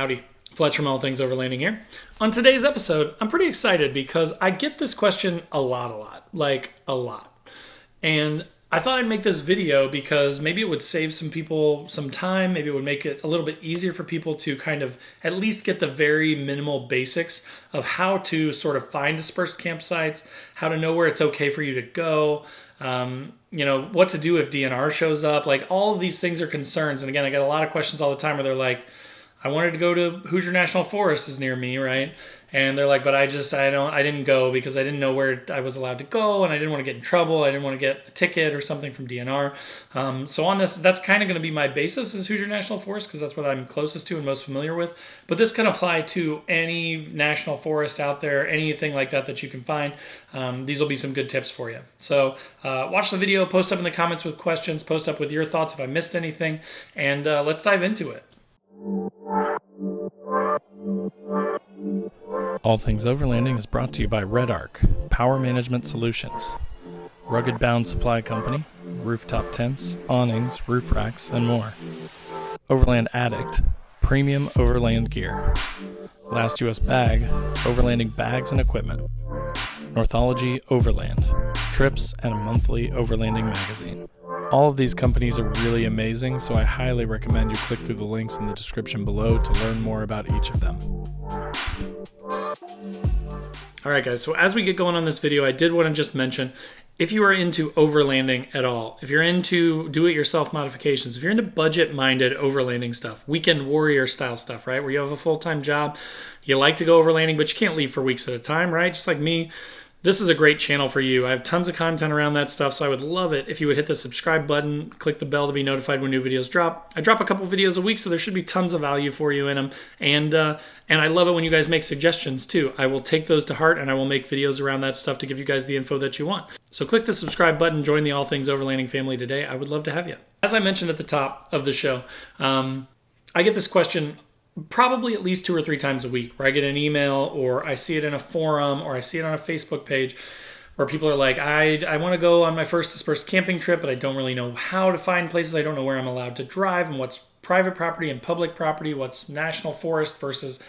Howdy, Fletcher from All Things Overlanding here. On today's episode, I'm pretty excited because I get this question a lot. And I thought I'd make this video because maybe it would save some people some time. Maybe it would make it a little bit easier for people to kind of at least get the very minimal basics of how to sort of find dispersed campsites, how to know where it's okay for you to go, what to do if DNR shows up. Like, all of these things are concerns. And again, I get a lot of questions all the time where they're like, I wanted to go to Hoosier National Forest is near me, right? And they're like, but I didn't go because I didn't know where I was allowed to go, and I didn't want to get in trouble. I didn't want to get a ticket or something from DNR. So on this, that's kind of going to be my basis is Hoosier National Forest because that's what I'm closest to and most familiar with. But this can apply to any national forest out there, anything like that you can find. These will be some good tips for you. So watch the video, post up in the comments with questions, post up with your thoughts if I missed anything, and let's dive into it. All Things Overlanding is brought to you by Red Arc, Power Management Solutions, Rugged Bound Supply Company, rooftop tents, awnings, roof racks, and more. Overland Addict, premium overland gear. Last US Bag, overlanding bags and equipment. Northology Overland, trips and a monthly overlanding magazine. All of these companies are really amazing, so I highly recommend you click through the links in the description below to learn more about each of them. All right, guys, so as we get going on this video, I did want to just mention, if you are into overlanding at all, if you're into do-it-yourself modifications, if you're into budget-minded overlanding stuff, weekend warrior-style stuff, right, where you have a full-time job, you like to go overlanding, but you can't leave for weeks at a time, right, just like me, this is a great channel for you. I have tons of content around that stuff, so I would love it if you would hit the subscribe button, click the bell to be notified when new videos drop. I drop a couple videos a week, so there should be tons of value for you in them. And I love it when you guys make suggestions too. I will take those to heart, and I will make videos around that stuff to give you guys the info that you want. So click the subscribe button, join the All Things Overlanding family today. I would love to have you. As I mentioned at the top of the show, I get this question probably at least 2 or 3 times a week, where I get an email or I see it in a forum or I see it on a Facebook page where people are like, I want to go on my first dispersed camping trip, but I don't really know how to find places. I don't know where I'm allowed to drive and what's private property and public property, what's national forest versus,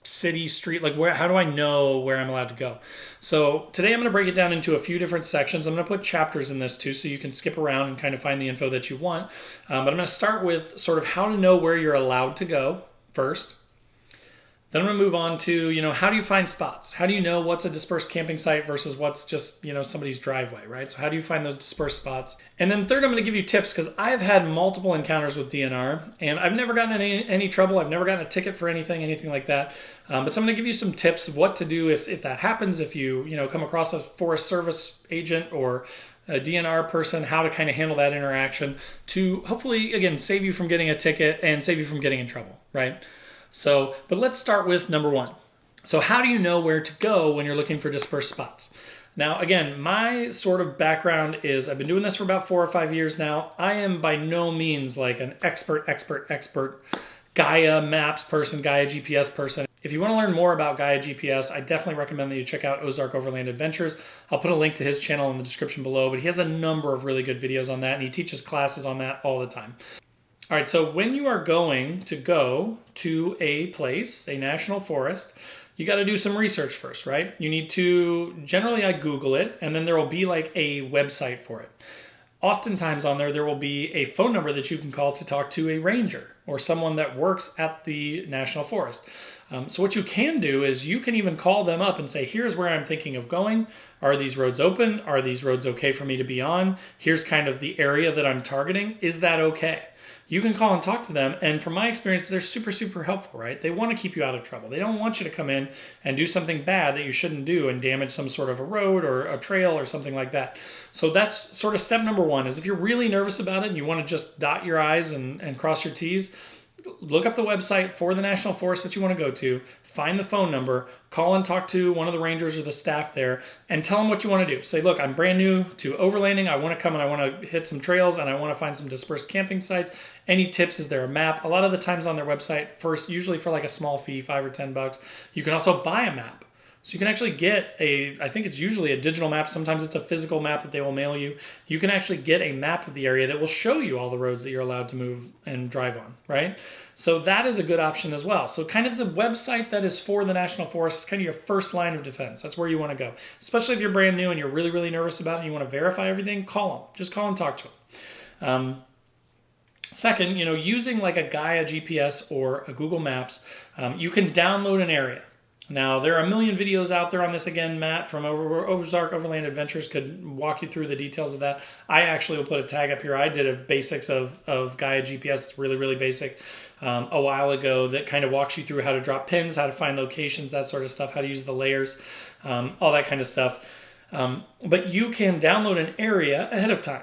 city, street, like how do I know where I'm allowed to go? So today I'm going to break it down into a few different sections. I'm going to put chapters in this too, so you can skip around and kind of find the info that you want. But I'm going to start with sort of how to know where you're allowed to go first. Then I'm going to move on to, how do you find spots? How do you know what's a dispersed camping site versus what's just, somebody's driveway, right? So how do you find those dispersed spots? And then third, I'm going to give you tips because I've had multiple encounters with DNR and I've never gotten any trouble. I've never gotten a ticket for anything like that. But so I'm going to give you some tips of what to do if that happens, if you, come across a Forest Service agent or a DNR person, how to kind of handle that interaction to hopefully, again, save you from getting a ticket and save you from getting in trouble, right? So, but let's start with number 1. So how do you know where to go when you're looking for dispersed spots? Now, again, my sort of background is I've been doing this for about 4 or 5 years now. I am by no means like an expert Gaia Maps person, Gaia GPS person. If you want to learn more about Gaia GPS, I definitely recommend that you check out Ozark Overland Adventures. I'll put a link to his channel in the description below, but he has a number of really good videos on that, and he teaches classes on that all the time. All right, so when you are going to go to a place, a national forest, you got to do some research first, right? You need to, generally I Google it, and then there will be like a website for it. Oftentimes on there will be a phone number that you can call to talk to a ranger or someone that works at the national forest. So what you can do is you can even call them up and say, here's where I'm thinking of going. Are these roads open? Are these roads okay for me to be on? Here's kind of the area that I'm targeting. Is that okay? You can call and talk to them, and from my experience, they're super helpful, right? They want to keep you out of trouble. They don't want you to come in and do something bad that you shouldn't do and damage some sort of a road or a trail or something like that. So that's sort of step number 1, is if you're really nervous about it and you want to just dot your I's and cross your T's, look up the website for the national forest that you want to go to, find the phone number, call and talk to one of the rangers or the staff there, and tell them what you want to do. Say, look, I'm brand new to overlanding. I want to come and I want to hit some trails and I want to find some dispersed camping sites. Any tips? Is there a map? A lot of the times on their website, usually for like a small fee, $5 or $10, you can also buy a map So you can actually get I think it's usually a digital map. Sometimes it's a physical map that they will mail you. You can actually get a map of the area that will show you all the roads that you're allowed to move and drive on, right? So that is a good option as well. So kind of the website that is for the National Forest is kind of your first line of defense. That's where you want to go. Especially if you're brand new and you're really, really nervous about it and you want to verify everything, call them. Just call and talk to them. Second, using like a Gaia GPS or a Google Maps, you can download an area. Now, there are a million videos out there on this. Again, Matt from Ozark Overland Adventures could walk you through the details of that. I actually will put a tag up here. I did a basics of Gaia GPS. It's really, really basic a while ago that kind of walks you through how to drop pins, how to find locations, that sort of stuff, how to use the layers, all that kind of stuff. But you can download an area ahead of time.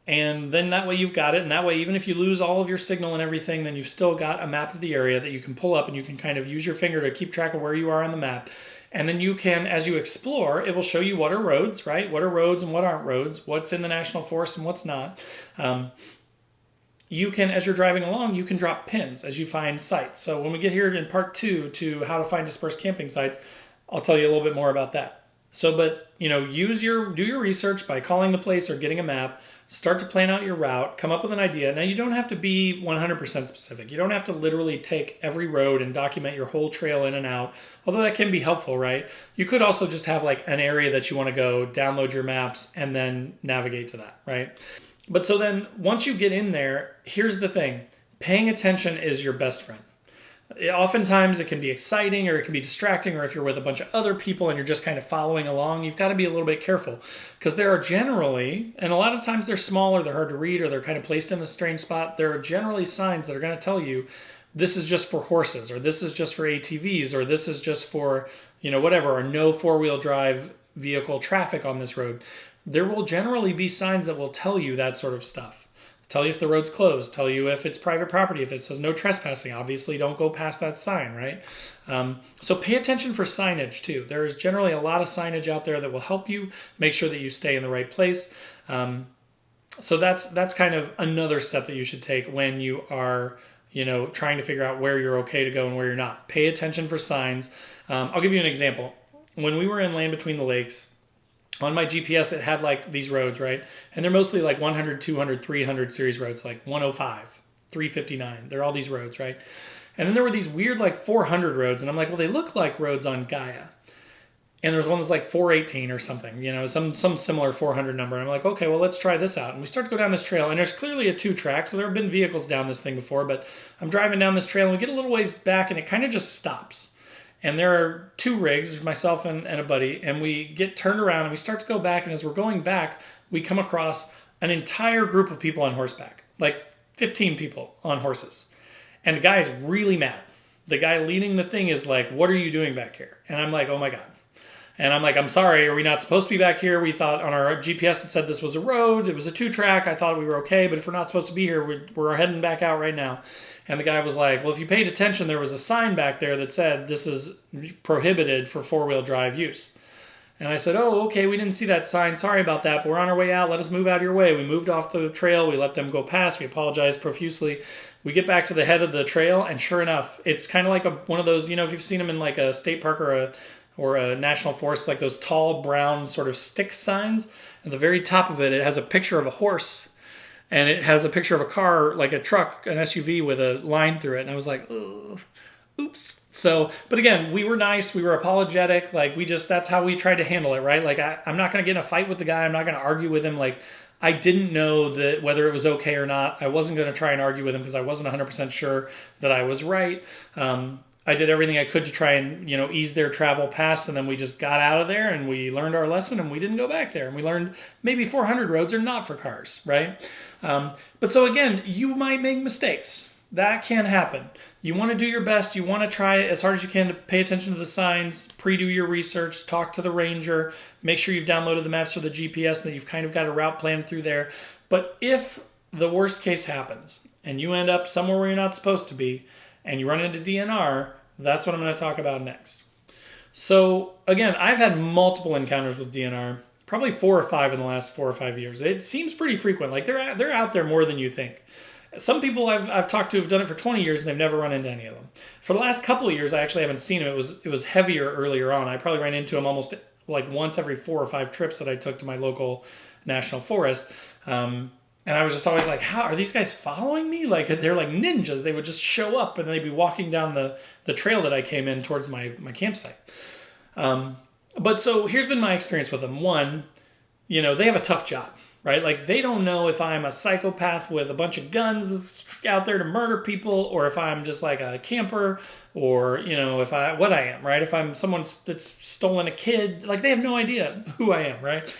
And then that way you've got it. And that way, even if you lose all of your signal and everything, then you've still got a map of the area that you can pull up and you can kind of use your finger to keep track of where you are on the map. And then you can, as you explore, it will show you what are roads, right? What are roads and what aren't roads? What's in the National Forest and what's not? You can, as you're driving along, you can drop pins as you find sites. So when we get here in part 2 to how to find dispersed camping sites, I'll tell you a little bit more about that. So, but, do your research by calling the place or getting a map, start to plan out your route, come up with an idea. Now, you don't have to be 100% specific. You don't have to literally take every road and document your whole trail in and out, although that can be helpful, right? You could also just have like an area that you want to go, download your maps, and then navigate to that, right? But so then once you get in there, here's the thing. Paying attention is your best friend. Oftentimes it can be exciting or it can be distracting, or if you're with a bunch of other people and you're just kind of following along, you've got to be a little bit careful because there are generally, and a lot of times they're small or they're hard to read or they're kind of placed in a strange spot, there are generally signs that are going to tell you this is just for horses or this is just for ATVs or this is just for, whatever, or no four-wheel drive vehicle traffic on this road. There will generally be signs that will tell you that sort of stuff. Tell you if the road's closed. Tell you if it's private property. If it says no trespassing, obviously don't go past that sign, right? So pay attention for signage too. There is generally a lot of signage out there that will help you make sure that you stay in the right place. So that's kind of another step that you should take when you are, trying to figure out where you're okay to go and where you're not. Pay attention for signs. I'll give you an example. When we were in Land Between the Lakes, on my GPS, it had like these roads, right? And they're mostly like 100, 200, 300 series roads, like 105, 359. They're all these roads, right? And then there were these weird like 400 roads. And I'm like, well, they look like roads on Gaia. And there was one that's like 418 or something, some similar 400 number. And I'm like, okay, well, let's try this out. And we start to go down this trail. And there's clearly a 2-track. So there have been vehicles down this thing before. But I'm driving down this trail and we get a little ways back and it kind of just stops. And there are 2 rigs, myself and a buddy, and we get turned around and we start to go back. And as we're going back, we come across an entire group of people on horseback, like 15 people on horses. And the guy is really mad. The guy leading the thing is like, what are you doing back here? And I'm like, oh my God. And I'm like, I'm sorry, are we not supposed to be back here? We thought on our GPS it said this was a road. It was a 2-track. I thought we were okay, but if we're not supposed to be here, we're heading back out right now. And the guy was like, well, if you paid attention, there was a sign back there that said this is prohibited for 4-wheel drive use. And I said, oh, okay, we didn't see that sign. Sorry about that, but we're on our way out. Let us move out of your way. We moved off the trail. We let them go past. We apologized profusely. We get back to the head of the trail, and sure enough, it's kind of like one of those, if you've seen them in like a state park or a national forest, like those tall brown sort of stick signs. At the very top of it, it has a picture of a horse. And it has a picture of a car, like a truck, an SUV with a line through it. And I was like, oh, oops. So, but again, we were nice. We were apologetic. Like that's how we tried to handle it, right? Like I'm not going to get in a fight with the guy. I'm not going to argue with him. Like I didn't know that whether it was okay or not. I wasn't going to try and argue with him because I wasn't 100% sure that I was right. I did everything I could to try and, ease their travel past. And then we just got out of there and we learned our lesson and we didn't go back there. And we learned maybe 400 roads are not for cars, right? But so again, you might make mistakes. That can happen. You want to do your best. You want to try as hard as you can to pay attention to the signs, pre-do your research, talk to the ranger, make sure you've downloaded the maps or the GPS and that you've kind of got a route planned through there. But if the worst case happens and you end up somewhere where you're not supposed to be and you run into DNR, that's what I'm going to talk about next. So again, I've had multiple encounters with DNR, probably 4 or 5 in the last 4 or 5 years. It seems pretty frequent. Like they're out there more than you think. Some people I've talked to have done it for 20 years and they've never run into any of them. For the last couple of years, I actually haven't seen them. It was heavier earlier on. I probably ran into them almost like once every 4 or 5 trips that I took to my local national forest. And I was just always like, how are these guys following me? Like, they're like ninjas. They would just show up and they'd be walking down the trail that I came in towards my campsite. But so here's been my experience with them. One, they have a tough job, right? Like, they don't know if I'm a psychopath with a bunch of guns out there to murder people, or if I'm just like a camper, or, what I am, right? If I'm someone that's stolen a kid, like, they have no idea who I am, right?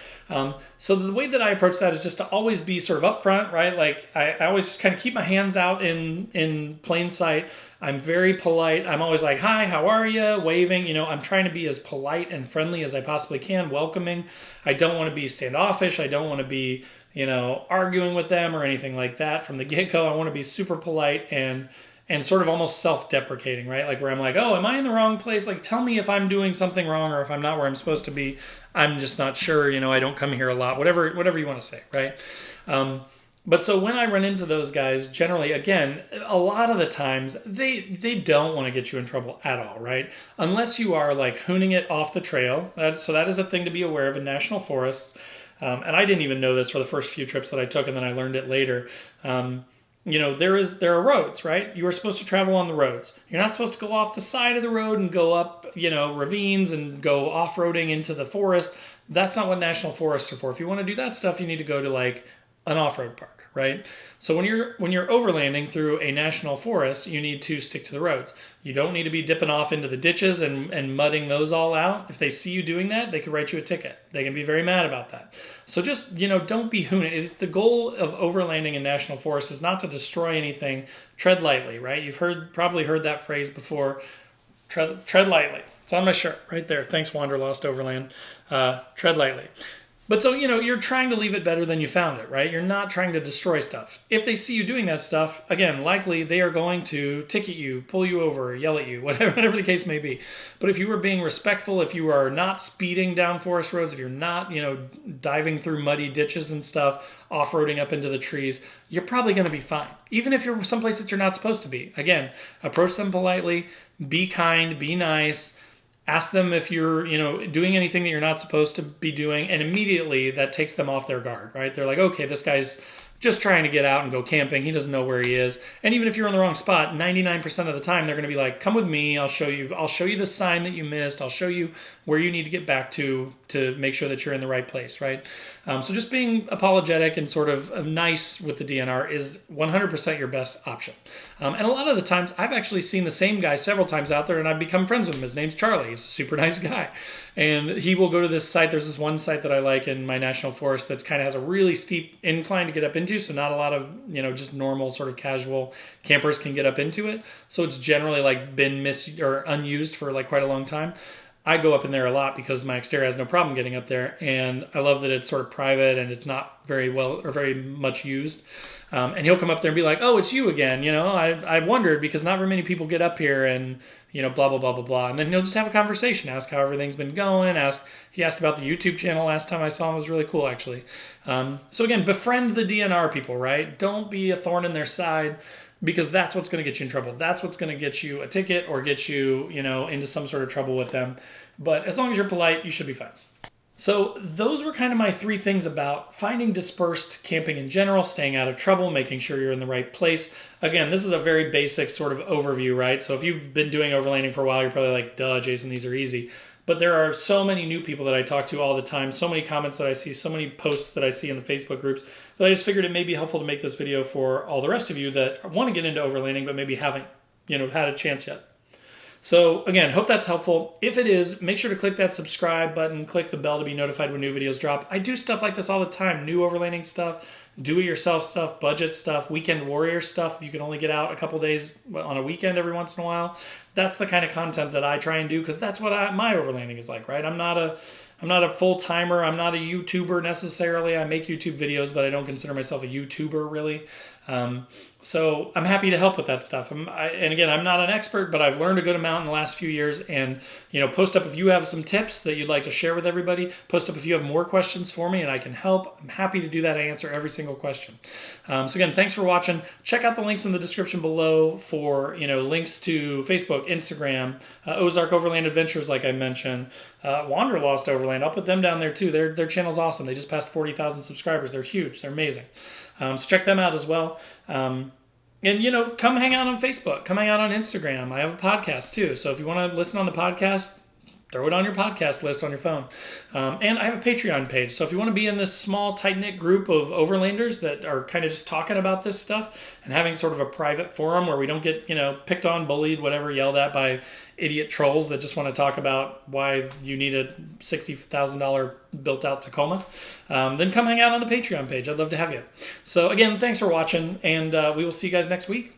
So the way that I approach that is just to always be sort of upfront, right? Like, I always just kind of keep my hands out in plain sight. I'm very polite. I'm always like, hi, how are you? Waving. I'm trying to be as polite and friendly as I possibly can, welcoming. I don't want to be standoffish. I don't want to be, arguing with them or anything like that from the get-go. I want to be super polite and sort of almost self-deprecating, right? Like, where I'm like, oh, am I in the wrong place? Like, tell me if I'm doing something wrong or if I'm not where I'm supposed to be. I'm just not sure. I don't come here a lot. Whatever you want to say, right? But so when I run into those guys, generally, again, a lot of the times, they don't want to get you in trouble at all, right? Unless you are, like, hooning it off the trail. So that is a thing to be aware of in national forests. And I didn't even know this for the first few trips that I took, and then I learned it later. There are roads, right? You are supposed to travel on the roads. You're not supposed to go off the side of the road and go up, ravines and go off-roading into the forest. That's not what national forests are for. If you want to do that stuff, you need to go to, like, an off-road park, right? So when you're overlanding through a national forest, you need to stick to the roads. You don't need to be dipping off into the ditches and mudding those all out. If they see you doing that, they could write you a ticket. They can be very mad about that. So just, don't be hooning. The goal of overlanding in national forests is not to destroy anything. Tread lightly, right? You've probably heard that phrase before. Tread lightly. It's on my shirt right there. Thanks, Wanderlost Overland. Tread lightly. But so, you're trying to leave it better than you found it, right? You're not trying to destroy stuff. If they see you doing that stuff, again, likely they are going to ticket you, pull you over, yell at you, whatever the case may be. But if you are being respectful, if you are not speeding down forest roads, if you're not, diving through muddy ditches and stuff, off-roading up into the trees, you're probably going to be fine. Even if you're someplace that you're not supposed to be. Again, approach them politely, be kind, be nice. Ask them if you're, doing anything that you're not supposed to be doing, and immediately that takes them off their guard, right? They're like, okay, this guy's just trying to get out and go camping. He doesn't know where he is. And even if you're in the wrong spot, 99% of the time, they're going to be like, come with me. I'll show you the sign that you missed. I'll show you where you need to get back to make sure that you're in the right place, right? So just being apologetic and sort of nice with the DNR is 100% your best option. And a lot of the times, I've actually seen the same guy several times out there, and I've become friends with him. His name's Charlie. He's a super nice guy. And he will go to this site. There's this one site that I like in my national forest that kind of has a really steep incline to get up into, so not a lot of, just normal sort of casual campers can get up into it. So it's generally like been unused for like quite a long time. I go up in there a lot because my exterior has no problem getting up there, and I love that it's sort of private and it's not very well or very much used. And he'll come up there and be like, oh, it's you again. I wondered because not very many people get up here and, blah, blah, blah, blah, blah. And then he'll just have a conversation, ask how everything's been going. He asked about the YouTube channel last time I saw him. It was really cool, actually. So again, befriend the DNR people, right? Don't be a thorn in their side, because that's what's going to get you in trouble. That's what's going to get you a ticket or get you, into some sort of trouble with them. But as long as you're polite, you should be fine. So those were kind of my 3 things about finding dispersed camping in general, staying out of trouble, making sure you're in the right place. Again, this is a very basic sort of overview, right? So if you've been doing overlanding for a while, you're probably like, duh, Jason, these are easy. But there are so many new people that I talk to all the time, so many comments that I see, so many posts that I see in the Facebook groups, that I just figured it may be helpful to make this video for all the rest of you that want to get into overlanding but maybe haven't, had a chance yet. So again, hope that's helpful. If it is, make sure to click that subscribe button, click the bell to be notified when new videos drop. I do stuff like this all the time, new overlanding stuff, do-it-yourself stuff, budget stuff, weekend warrior stuff. If you can only get out a couple days on a weekend every once in a while, that's the kind of content that I try and do, because that's what my overlanding is like, right? I'm not a full-timer. I'm not a YouTuber necessarily. I make YouTube videos, but I don't consider myself a YouTuber really. So I'm happy to help with that stuff. And again, I'm not an expert, but I've learned a good amount in the last few years. And, post up if you have some tips that you'd like to share with everybody. Post up if you have more questions for me and I can help. I'm happy to do that. I answer every single question. So again, thanks for watching. Check out the links in the description below for, links to Facebook, Instagram, Ozark Overland Adventures, like I mentioned, Wanderlost Overland. I'll put them down there too. Their channel's awesome. They just passed 40,000 subscribers. They're huge. They're amazing. So check them out as well. And, come hang out on Facebook. Come hang out on Instagram. I have a podcast too. So if you want to listen on the podcast, throw it on your podcast list on your phone. And I have a Patreon page. So if you want to be in this small, tight-knit group of overlanders that are kind of just talking about this stuff and having sort of a private forum where we don't get, picked on, bullied, whatever, yelled at by idiot trolls that just want to talk about why you need a $60,000 built-out Tacoma, then come hang out on the Patreon page. I'd love to have you. So again, thanks for watching, and we will see you guys next week.